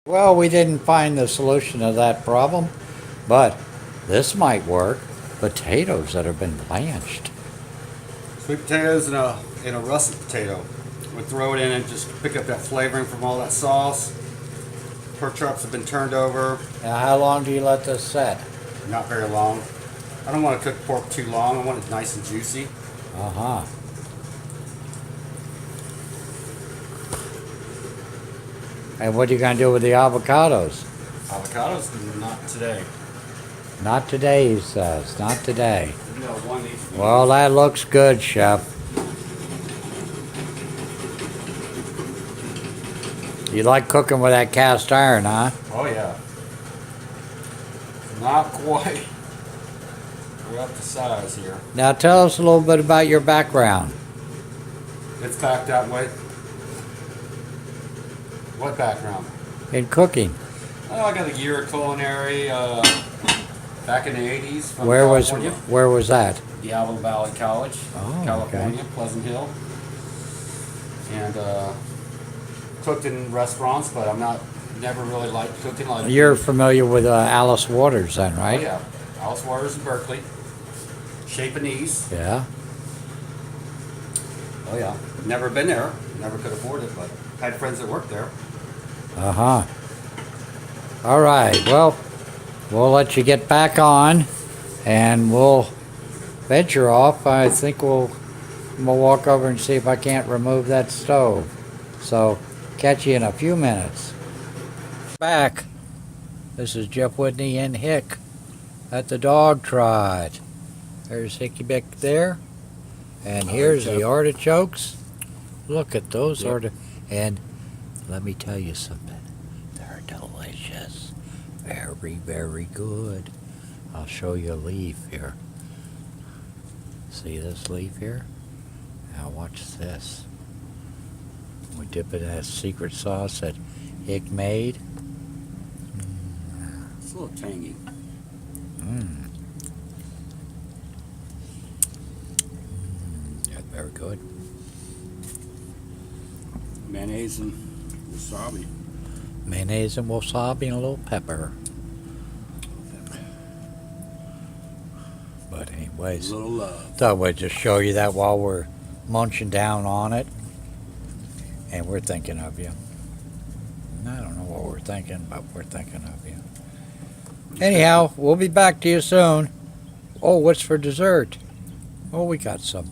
Well, we didn't find the solution to that problem, but this might work. Potatoes that have been blanched. Sweet potatoes and a russet potato. We throw it in and just pick up that flavoring from all that sauce. Pork chops have been turned over. Now, how long do you let this set? Not very long. I don't want to cook pork too long. I want it nice and juicy. Uh-huh. And what are you going to do with the avocados? Avocados, not today. Not today, he says. Not today. No, one needs to be. Well, that looks good, Chef. You like cooking with that cast iron, huh? Oh yeah. Not quite. We're up to size here. Now tell us a little bit about your background. It's back that way. What background? In cooking. Oh, I got a year of culinary back in the 80s from Where California. was that? Diablo Valley College, Oh, California, okay. Pleasant Hill. And cooked in restaurants, but I'm never really liked cooking like. You're familiar with Alice Waters then, Oh right? yeah, Alice Waters in Berkeley. Shape and Ease. Yeah. Oh yeah. Never been there. Never could afford it, but had friends that worked there. Uh-huh. All right. Well, we'll let you get back on, and we'll venture off. I think we'll walk over and see if I can't remove that stove. So, catch you in a few minutes. Back. This is Jeff Whitney and Hick at the Dogtrot. There's Hickey Bick there. And here's the artichokes. Look at those and let me tell you something. They're delicious. Very, very good. I'll show you a leaf here. See this leaf here? Now watch this. We dip it in that secret sauce that Hick made. It's a little tangy. That's very good. Mayonnaise and wasabi. Mayonnaise and wasabi and a little pepper. But anyways, A little love. thought we'd just show you that while we're munching down on it. And we're thinking of you. I don't know what we're thinking, but we're thinking of you. Anyhow, we'll be back to you soon. Oh, what's for dessert? Oh, we got some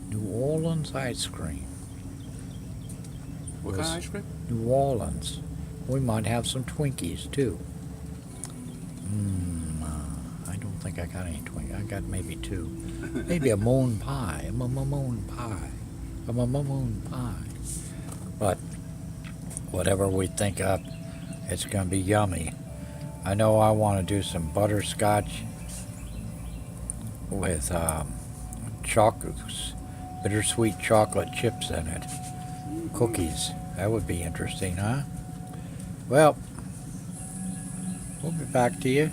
New Orleans ice cream. What kind of ice cream? New Orleans. We might have some Twinkies too. I don't think I got any Twinkies. I got maybe two. Maybe a moon pie. A moon pie. A moon pie. But whatever we think up, it's going to be yummy. I know I want to do some butterscotch with bittersweet chocolate chips in it. Cookies. That would be interesting, huh? Well, we'll be back to you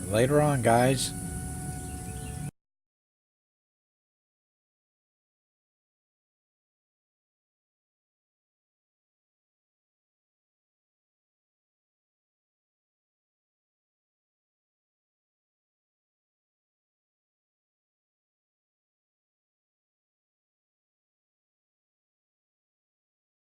later on, guys.